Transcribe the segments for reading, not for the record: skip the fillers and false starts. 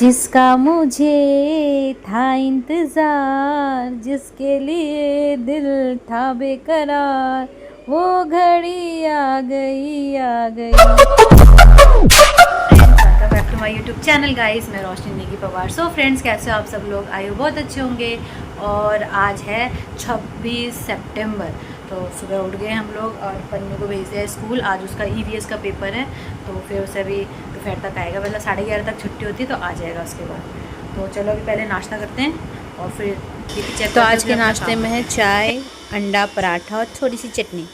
जिसका मुझे था इंतज़ार, जिसके लिए दिल था बेकरार, वो घड़ी आ गई आ गई। Welcome back to my YouTube channel guys, मैं रोशनी नेगी पवार। सो फ्रेंड्स, कैसे हो आप सब लोग? आई हो बहुत अच्छे होंगे। और आज है 26 सितंबर, तो सुबह उठ गए हम लोग और पन्नू को भेज दिया स्कूल। आज उसका ईवीएस का पेपर है, तो फिर उसे अभी दोपहर तक आएगा, मतलब 11:30 तक छुट्टी होती है, तो आ जाएगा उसके बाद। तो चलो अभी पहले नाश्ता करते हैं और फिर चेक। तो आज के नाश्ते में है चाय, अंडा, पराठा और थोड़ी सी चटनी।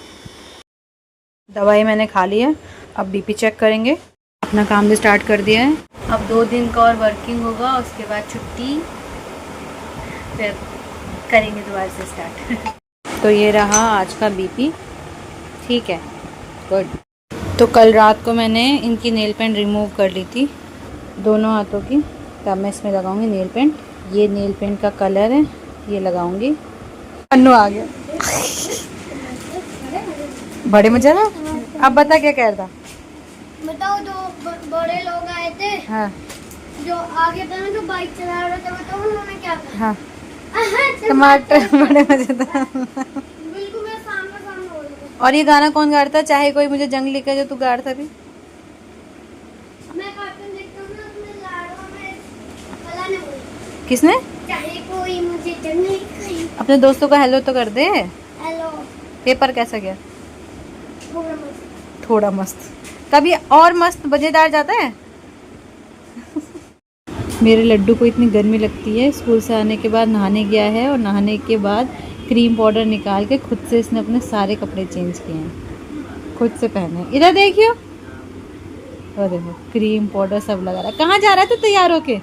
दवाई मैंने खा ली है, अब बीपी चेक करेंगे। अपना काम भी स्टार्ट कर दिया है। अब 2 दिन का और वर्किंग होगा, उसके बाद छुट्टी, फिर करेंगे दोबारा से स्टार्ट। तो ये रहा आज का बीपी, ठीक है, गुड। तो कल रात को मैंने इनकी नेल पेंट रिमूव कर ली थी, दोनों हाथों की। तब मैं इसमें लगाऊंगी नेल पेंट। ये नेल पेंट का कलर है, ये लगाऊंगी। अन्नू आ गया। बड़े मजा ना। अब बता क्या कह रहा था? बताओ, दो बड़े लोग आए थे। हाँ, जो आगे था ना, जो बाइक चला रहे थे, बताओ उन्होंने क्या कहा? हाँ, टमाटर। बड़े मजेदार। बिल्कुल मेरे सामने सामने हो रहे थे। और ये गाना कौन गा रहा था? चाहे कोई मुझे जंग लिखे, जो तू गा रहा था अभी। मैं कार्टून देखता हूँ ना, उसमें लाडवा में कला ने बोला, किसने? चाहे कोई मुझे जंग लिखे। अपने दोस्तों का हेलो तो कर दे। हेलो। पेपर कैसा गया? थोड़ा मस्त। थोड़ा मस्त। कभी और मस्त मजेदार जाता है। मेरे लड्डू को इतनी गर्मी लगती है, स्कूल से आने के बाद नहाने गया है और नहाने के बाद क्रीम पाउडर निकाल के खुद से इसने अपने सारे कपड़े चेंज किए हैं, खुद से पहने। इधर देखियो, और देखो क्रीम पाउडर सब लगा रहा है। कहाँ जा रहा है तू तैयार होके?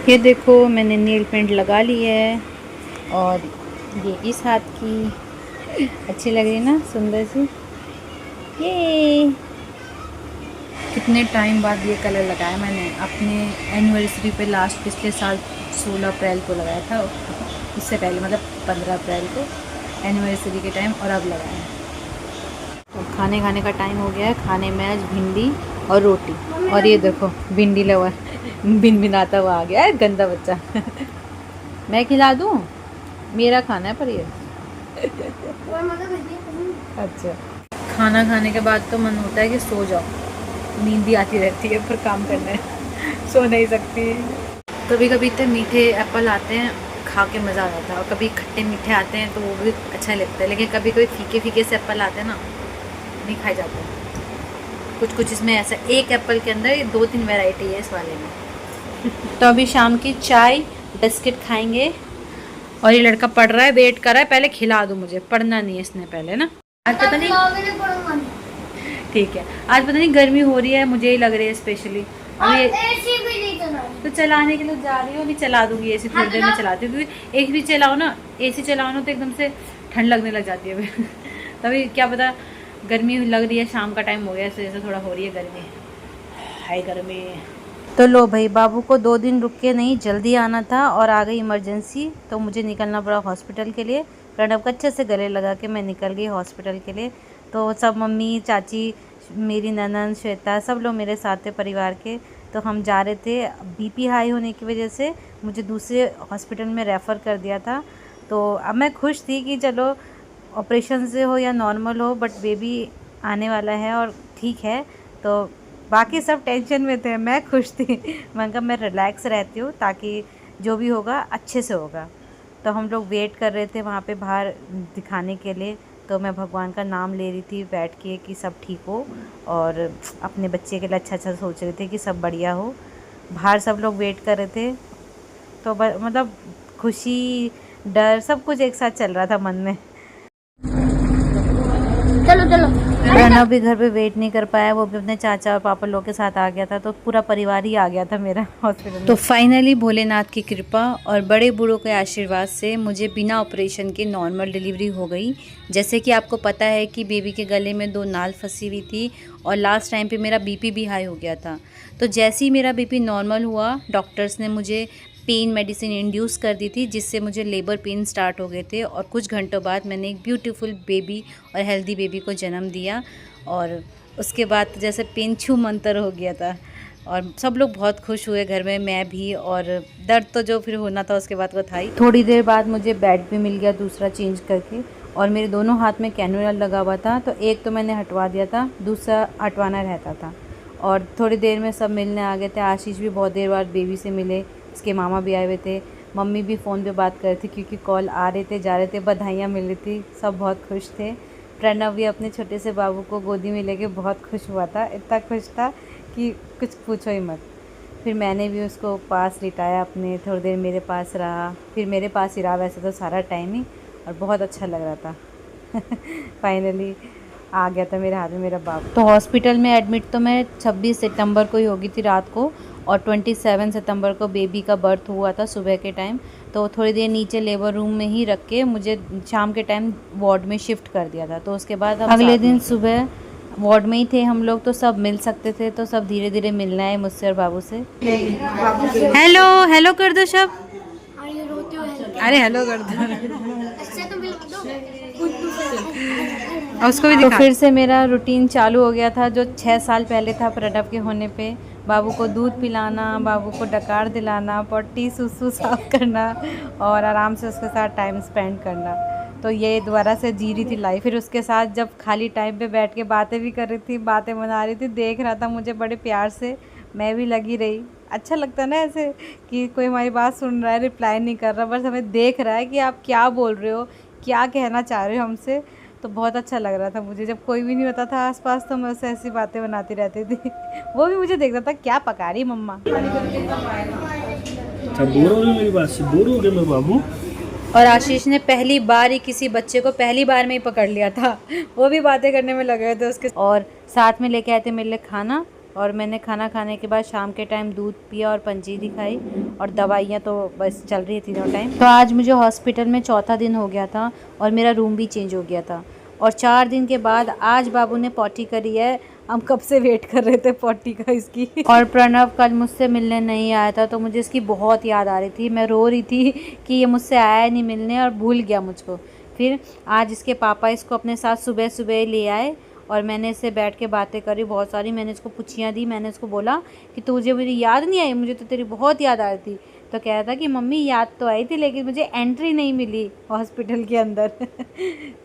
ये देखो मैंने नेल पेंट लगा ली है, और ये इस हाथ की। अच्छी लग रही है ना, सुंदर सी। ये कितने टाइम बाद ये कलर लगाया मैंने, अपने एनिवर्सरी पे लास्ट पिछले साल 16 अप्रैल को लगाया था। इससे पहले मतलब 15 अप्रैल को एनिवर्सरी के टाइम, और अब लगाया। तो खाने का टाइम हो गया है। खाने में आज भिंडी और रोटी। और ये देखो भिंडी लवा बिन बिनाता हुआ आ गया है, गंदा बच्चा। मैं खिला दूँ? मेरा खाना है पर ये। अच्छा, खाना खाने के बाद तो मन होता है कि सो जाओ, नींद भी आती रहती है, पर काम करना है, सो नहीं सकती। कभी कभी इतने मीठे एप्पल आते हैं, खा के मज़ा आ जाता है, और कभी खट्टे मीठे आते हैं तो वो भी अच्छा लगता है। लेकिन कभी कभी फीके फीके से एप्पल आते हैं ना, नहीं खाए जाते। कुछ इसमें ऐसा, एक एप्पल के अंदर 2-3 वैरायटी है इस वाले में। तो अभी शाम की चाय बिस्किट खाएंगे। और ये लड़का पढ़ रहा है, वेट कर रहा है, पहले खिला दो मुझे। पढ़ना नहीं है इसने पहले ना। आज पता नहीं, ठीक है, आज पता नहीं गर्मी हो रही है, मुझे ही लग रही है स्पेशली। अभी एसी भी नहीं चला तो चलाने के लिए जा रही हूँ, अभी चला दूंगी एसी, थोड़ी देर में चलाती हूँ। क्योंकि एसी चलाओ ना, एसी चलाओ ना तो एकदम से ठंड लगने लग जाती है। तभी क्या पता, गर्मी लग रही है, शाम का टाइम हो गया, इस वजह से थोड़ा हो रही है गर्मी। हाय गर्मी। तो लो भाई, बाबू को 2 दिन रुक के नहीं, जल्दी आना था और आ गई इमरजेंसी, तो मुझे निकलना पड़ा हॉस्पिटल के लिए। प्रणव को अच्छे से गले लगा के मैं निकल गई हॉस्पिटल के लिए। तो सब मम्मी, चाची, मेरी ननद, श्वेता, सब लोग मेरे साथ थे परिवार के। तो हम जा रहे थे। बीपी हाई होने की वजह से मुझे दूसरे हॉस्पिटल में रेफ़र कर दिया था। तो अब मैं खुश थी कि चलो ऑपरेशन से हो या नॉर्मल हो, बट बेबी आने वाला है और ठीक है। तो बाकी सब टेंशन में थे, मैं खुश थी। मैंने कहा मैं रिलैक्स रहती हूँ, ताकि जो भी होगा अच्छे से होगा। तो हम लोग वेट कर रहे थे वहाँ पे बाहर दिखाने के लिए। तो मैं भगवान का नाम ले रही थी बैठ के कि सब ठीक हो, और अपने बच्चे के लिए अच्छा अच्छा सोच रहे थे कि सब बढ़िया हो। बाहर सब लोग वेट कर रहे थे, तो मतलब खुशी, डर, सब कुछ एक साथ चल रहा था मन में। चलो चलो। प्रणव भी घर पे वेट नहीं कर पाया, वो भी अपने चाचा और पापा लोग के साथ आ गया था, तो पूरा परिवार ही आ गया था मेरा हॉस्पिटल में। तो फाइनली भोलेनाथ की कृपा और बड़े बूढ़ों के आशीर्वाद से मुझे बिना ऑपरेशन के नॉर्मल डिलीवरी हो गई। जैसे कि आपको पता है कि बेबी के गले में 2 नाल फंसी हुई थी, और लास्ट टाइम पे मेरा बीपी भी हाई हो गया था। तो जैसे ही मेरा बीपी नॉर्मल हुआ, डॉक्टर्स ने मुझे पेन मेडिसिन इंड्यूस कर दी थी, जिससे मुझे लेबर पेन स्टार्ट हो गए थे, और कुछ घंटों बाद मैंने एक ब्यूटीफुल बेबी और हेल्दी बेबी को जन्म दिया। और उसके बाद जैसे पेंछू मंतर हो गया था और सब लोग बहुत खुश हुए घर में, मैं भी। और दर्द तो जो फिर होना था उसके बाद वो था ही। थोड़ी देर बाद मुझे बेड भी मिल गया दूसरा चेंज करके, और मेरे दोनों हाथ में कैनुला लगा हुआ था, तो एक तो मैंने हटवा दिया था, दूसरा हटवाना रहता था। और थोड़ी देर में सब मिलने आ गए थे। आशीष भी बहुत देर बाद बेबी से मिले, उसके मामा भी आए हुए थे, मम्मी भी फ़ोन पे बात कर रही थी क्योंकि कॉल आ रहे थे जा रहे थे, बधाइयाँ मिल रही थी, सब बहुत खुश थे। प्रणव भी अपने छोटे से बाबू को गोदी में लेके बहुत खुश हुआ था, इतना खुश था कि कुछ पूछो ही मत। फिर मैंने भी उसको पास लिटाया अपने, थोड़ी देर मेरे पास रहा, फिर मेरे पास ही रहा वैसे तो सारा टाइम ही, और बहुत अच्छा लग रहा था। फाइनली आ गया था मेरे हाथ में मेरा बाबू। तो हॉस्पिटल में एडमिट तो मैं 26 सितंबर को ही होगी थी रात को, और 27 सितंबर को बेबी का बर्थ हुआ था सुबह के टाइम। तो थोड़ी देर नीचे लेबर रूम में ही रख के मुझे शाम के टाइम वार्ड में शिफ्ट कर दिया था। तो उसके बाद अगले दिन सुबह वार्ड में ही थे हम लोग, तो सब मिल सकते थे, तो सब धीरे धीरे मिलना है मुझसे और बाबू से। हेलो हेलो कर दो सब। अरे हेलो कर दो। और उसको भी दिखा। तो फिर से मेरा रूटीन चालू हो गया था जो 6 साल पहले था प्रणव के होने पे। बाबू को दूध पिलाना, बाबू को डकार दिलाना, पट्टी सुसु साफ करना और आराम से उसके साथ टाइम स्पेंड करना। तो ये दोबारा से जी रही थी लाइफ। फिर उसके साथ जब खाली टाइम पे बैठ के बातें भी कर रही थी, बातें बना रही थी, देख रहा था मुझे बड़े प्यार से, मैं भी लगी रही। अच्छा लगता है ना ऐसे कि कोई हमारी बात सुन रहा है, रिप्लाई नहीं कर रहा, बस हमें देख रहा है कि आप क्या बोल रहे हो, क्या कहना चाह रहे हो हमसे। तो बहुत अच्छा लग रहा था मुझे। जब कोई भी नहीं होता था आसपास तो मैं उससे ऐसी बातें बनाती रहती थी। वो भी मुझे देखता था क्या पका रही मम्मा। अच्छा बोर हो गए मेरी बात से, बोर हो गए मैं बाबू। और आशीष ने पहली बार ही किसी बच्चे को पहली बार में ही पकड़ लिया था, वो भी बातें करने में लगे थे उसके। और साथ में लेके आए थे मेरे लिए खाना, और मैंने खाना खाने के बाद शाम के टाइम दूध पिया और पंजीरी खाई, और दवाइयाँ तो बस चल रही थी तीनों टाइम। तो आज मुझे हॉस्पिटल में चौथा दिन हो गया था और मेरा रूम भी चेंज हो गया था, और 4 दिन के बाद आज बाबू ने पॉटी करी है। हम कब से वेट कर रहे थे पॉटी का इसकी। और प्रणव कल मुझसे मिलने नहीं आया था, तो मुझे इसकी बहुत याद आ रही थी। मैं रो रही थी कि ये मुझसे आया नहीं मिलने और भूल गया मुझको। फिर आज इसके पापा इसको अपने साथ सुबह सुबह ले आए, और मैंने इससे बैठ के बातें करी बहुत सारी। मैंने इसको पूछियाँ दी, मैंने इसको बोला कि तुझे मेरी याद नहीं आई, मुझे तो तेरी बहुत याद आ रही थी। तो कह रहा था कि मम्मी याद तो आई थी लेकिन मुझे एंट्री नहीं मिली हॉस्पिटल के अंदर।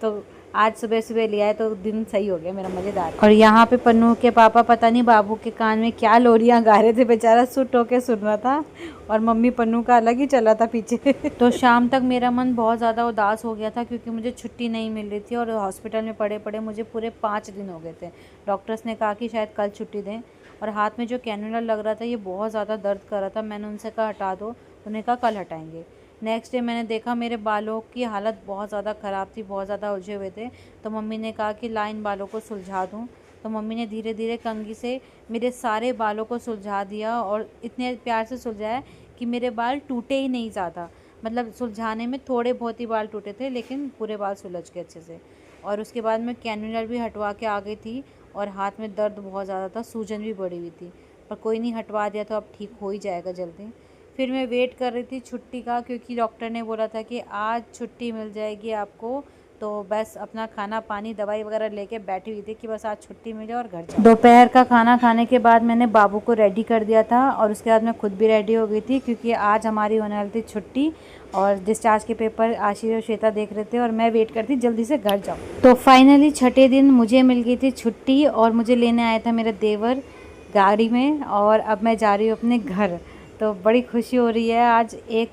तो आज सुबह सुबह ले आए तो दिन सही हो गया मेरा, मज़ेदार। और यहाँ पे पन्नू के पापा पता नहीं बाबू के कान में क्या लोरियाँ गा रहे थे, बेचारा सुट होके सुन रहा था, और मम्मी पन्नू का अलग ही चला था पीछे। तो शाम तक मेरा मन बहुत ज़्यादा उदास हो गया था क्योंकि मुझे छुट्टी नहीं मिल रही थी, और हॉस्पिटल में पड़े पड़े मुझे पूरे 5 दिन हो गए थे। डॉक्टर्स ने कहा कि शायद कल छुट्टी दें, और हाथ में जो कैनुला लग रहा था ये बहुत ज़्यादा दर्द कर रहा था। मैंने उनसे कहा हटा दो, उन्होंने कहा कल हटाएंगे। नेक्स्ट डे मैंने देखा मेरे बालों की हालत बहुत ज़्यादा ख़राब थी, बहुत ज़्यादा उलझे हुए थे। तो मम्मी ने कहा कि ला इन बालों को सुलझा दूँ। तो मम्मी ने धीरे धीरे कंघी से मेरे सारे बालों को सुलझा दिया, और इतने प्यार से सुलझाया कि मेरे बाल टूटे ही नहीं ज़्यादा। मतलब सुलझाने में थोड़े बहुत ही बाल टूटे थे, लेकिन पूरे बाल सुलझ गए अच्छे से। और उसके बाद मैं कैनुलर भी हटवा के आ गई थी, और हाथ में दर्द बहुत ज़्यादा था, सूजन भी बढ़ी हुई थी, पर कोई नहीं, हटवा दिया तो अब ठीक हो ही जाएगा जल्दी। फिर मैं वेट कर रही थी छुट्टी का, क्योंकि डॉक्टर ने बोला था कि आज छुट्टी मिल जाएगी आपको। तो बस अपना खाना पानी दवाई वगैरह लेके बैठी हुई थी कि बस आज छुट्टी मिले और घर जाओ। दोपहर का खाना खाने के बाद मैंने बाबू को रेडी कर दिया था, और उसके बाद मैं खुद भी रेडी हो गई थी क्योंकि आज हमारी होने वाली थी छुट्टी, और डिस्चार्ज के पेपर आशीष और श्वेता देख रहे थे, और मैं वेट करती जल्दी से घर जाऊँ। तो फाइनली छठे दिन मुझे मिल गई थी छुट्टी, और मुझे लेने आया था मेरा देवर गाड़ी में, और अब मैं जा रही हूँ अपने घर। तो बड़ी खुशी हो रही है। आज 1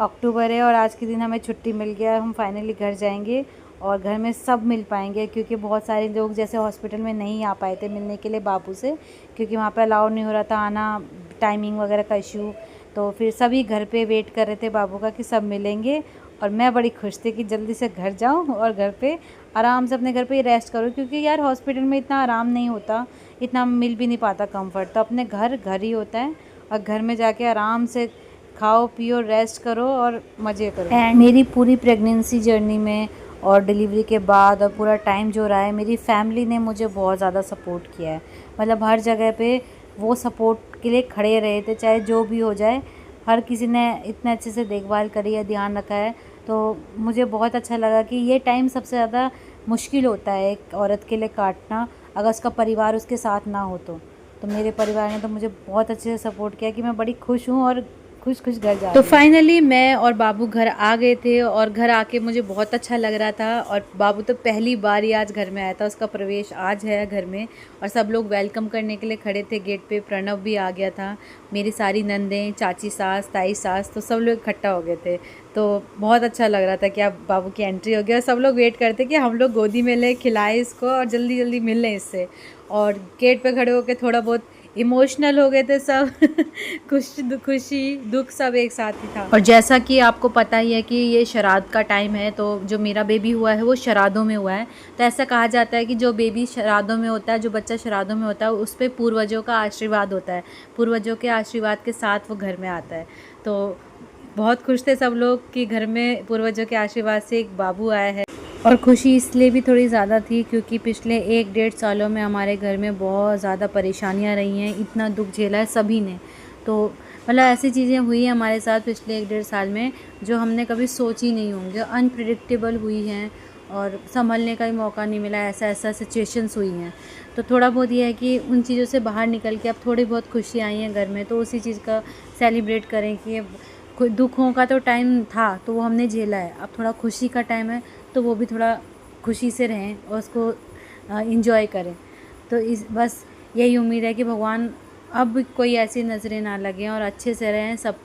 अक्टूबर है और आज के दिन हमें छुट्टी मिल गया, हम फाइनली घर जाएंगे और घर में सब मिल पाएंगे, क्योंकि बहुत सारे लोग जैसे हॉस्पिटल में नहीं आ पाए थे मिलने के लिए बाबू से, क्योंकि वहाँ पे अलाउ नहीं हो रहा था आना, टाइमिंग वगैरह का इशू। तो फिर सभी घर पे वेट कर रहे थे बाबू का कि सब मिलेंगे, और मैं बड़ी खुश थी कि जल्दी से घर जाऊँ और घर पे आराम से अपने घर पे ही रेस्ट करूँ, क्योंकि यार हॉस्पिटल में इतना आराम नहीं होता, इतना मिल भी नहीं पाता कंफर्ट। तो अपने घर घर ही होता है, और घर में जाके आराम से खाओ पियो रेस्ट करो और मज़े करो। एंड मेरी पूरी प्रेगनेंसी जर्नी में और डिलीवरी के बाद और पूरा टाइम जो रहा है, मेरी फैमिली ने मुझे बहुत ज़्यादा सपोर्ट किया है। मतलब हर जगह पे वो सपोर्ट के लिए खड़े रहे थे, चाहे जो भी हो जाए, हर किसी ने इतने अच्छे से देखभाल करी है, ध्यान रखा है। तो मुझे बहुत अच्छा लगा कि ये टाइम सबसे ज़्यादा मुश्किल होता है एक औरत के लिए काटना, अगर उसका परिवार उसके साथ ना हो तो मेरे परिवार ने तो मुझे बहुत अच्छे से सपोर्ट किया कि मैं बड़ी खुश हूँ और खुश घर जा रही। तो फाइनली मैं और बाबू घर आ गए थे और घर आके मुझे बहुत अच्छा लग रहा था। और बाबू तो पहली बार ही आज घर में आया था, उसका प्रवेश आज है घर में और सब लोग वेलकम करने के लिए खड़े थे गेट पे। प्रणव भी आ गया था, मेरी सारी नंदें, चाची सास, ताई सास, तो सब लोग इकट्ठा हो गए थे। तो बहुत अच्छा लग रहा था कि अब बाबू की एंट्री हो गया और सब लोग वेट करते कि हम लोग गोदी में ले, खिलाएं इसको और जल्दी जल्दी मिल लें इससे। और गेट पे खड़े होकर थोड़ा बहुत इमोशनल हो गए थे सब खुशी दुख सब एक साथ ही था। और जैसा कि आपको पता ही है कि ये श्राद्ध का टाइम है, तो जो मेरा बेबी हुआ है वो श्राद्धों में हुआ है। तो ऐसा कहा जाता है कि जो बेबी श्राद्धों में होता है, जो बच्चा श्राद्धों में होता है, उस पर पूर्वजों का आशीर्वाद होता है, पूर्वजों के आशीर्वाद के साथ वो घर में आता है। तो बहुत खुश थे सब लोग कि घर में पूर्वजों के आशीर्वाद से एक बाबू आया है। और खुशी इसलिए भी थोड़ी ज़्यादा थी क्योंकि पिछले 1-1.5 सालों में हमारे घर में बहुत ज़्यादा परेशानियां रही हैं, इतना दुख झेला है सभी ने। तो मतलब ऐसी चीज़ें हुई हैं हमारे साथ पिछले 1-1.5 साल में जो हमने कभी सोची नहीं होंगे, अनप्रिडिक्टेबल हुई हैं और संभलने का ही मौका नहीं मिला, ऐसा सिचुएशंस हुई हैं। तो थोड़ा बहुत ये है कि उन चीज़ों से बाहर निकल के अब थोड़ी बहुत खुशी आई हैं घर में, तो उसी चीज़ का सेलिब्रेट करें कि कोई दुखों का तो टाइम था तो वो हमने झेला है, अब थोड़ा खुशी का टाइम है तो वो भी थोड़ा खुशी से रहें और उसको इंजॉय करें। तो बस यही उम्मीद है कि भगवान अब कोई ऐसी नज़रें ना लगें और अच्छे से रहें, सब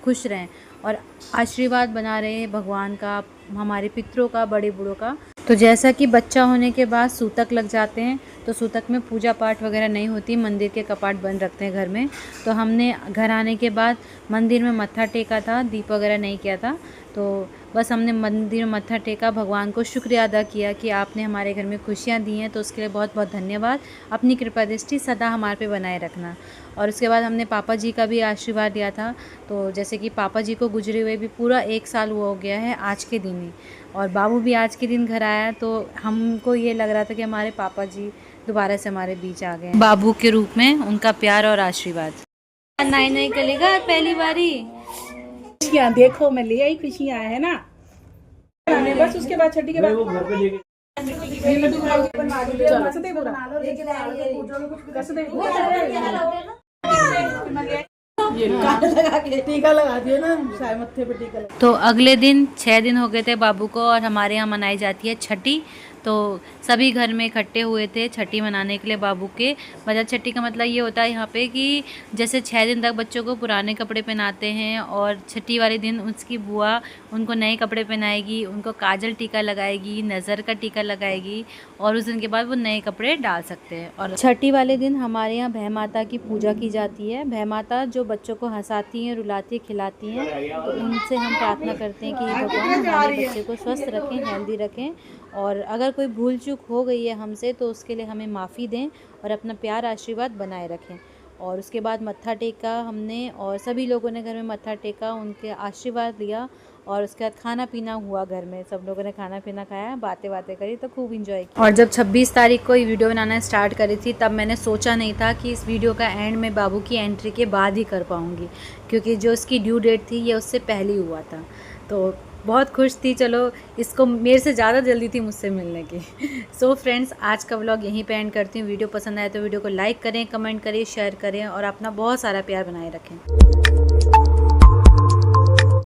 खुश रहें और आशीर्वाद बना रहे भगवान का, हमारे पितरों का, बड़े बूढ़ों का। तो जैसा कि बच्चा होने के बाद सूतक लग जाते हैं, तो सूतक में पूजा पाठ वगैरह नहीं होती, मंदिर के कपाट बंद रखते हैं घर में। तो हमने घर आने के बाद मंदिर में मत्था टेका था, दीप वगैरह नहीं किया था। तो बस हमने मंदिर में मत्था टेका, भगवान को शुक्रिया अदा किया कि आपने हमारे घर में खुशियाँ दी हैं, तो उसके लिए बहुत बहुत धन्यवाद। अपनी कृपा दृष्टि सदा हमारे पे बनाए रखना। और उसके बाद हमने पापा जी का भी आशीर्वाद लिया था। तो जैसे कि पापा जी को गुजरे हुए भी पूरा 1 साल हुआ हो गया है आज के दिन ही, और बाबू भी आज के दिन घर आया, तो हमको ये लग रहा था कि हमारे पापा जी दोबारा से हमारे बीच आ गए बाबू के रूप में। उनका प्यार और आशीर्वाद। नहीं करेगा पहली बारी खुशियाँ देखो, मैं ले आई खुशियाँ है ना, बस उसके बाद छठी के बाद टीका लगा दिया ना, शायद मत्थे पे टीका लगा। तो अगले दिन 6 दिन हो गए थे बाबू को और हमारे यहाँ मनाई जाती है छठी। तो सभी घर में इकट्ठे हुए थे छठी मनाने के लिए बाबू के। मतलब छठी का मतलब ये होता है यहाँ पे कि जैसे 6 दिन तक बच्चों को पुराने कपड़े पहनाते हैं और छठी वाले दिन उसकी बुआ उनको नए कपड़े पहनाएगी, उनको काजल टीका लगाएगी, नज़र का टीका लगाएगी और उस दिन के बाद वो नए कपड़े डाल सकते हैं। और छठी वाले दिन हमारे यहाँ भै माता की पूजा की जाती है। भै माता जो बच्चों को हंसाती हैं, रुलाती हैं, खिलाती हैं, तो उनसे हम प्रार्थना करते हैं कि भगवान हमारे बच्चे को स्वस्थ रखें, हेल्दी रखें, और अगर कोई भूल चूक हो गई है हमसे तो उसके लिए हमें माफ़ी दें और अपना प्यार आशीर्वाद बनाए रखें। और उसके बाद मत्था टेका हमने और सभी लोगों ने घर में मत्था टेका, उनके आशीर्वाद लिया और उसके बाद खाना पीना हुआ घर में, सब लोगों ने खाना पीना खाया, बातें करी, तो खूब इंजॉय किया। और जब 26 तारीख को ये वीडियो बनाना स्टार्ट करी थी तब मैंने सोचा नहीं था कि इस वीडियो का एंड में बाबू की एंट्री के बाद ही कर पाऊँगी, क्योंकि जो उसकी ड्यू डेट थी ये उससे पहले ही हुआ था। तो बहुत खुश थी, चलो इसको मेरे से ज़्यादा जल्दी थी मुझसे मिलने की। सो फ्रेंड्स, आज का व्लॉग यहीं पे एंड करती हूँ। वीडियो पसंद आए तो वीडियो को लाइक करें, कमेंट करें, शेयर करें और अपना बहुत सारा प्यार बनाए रखें।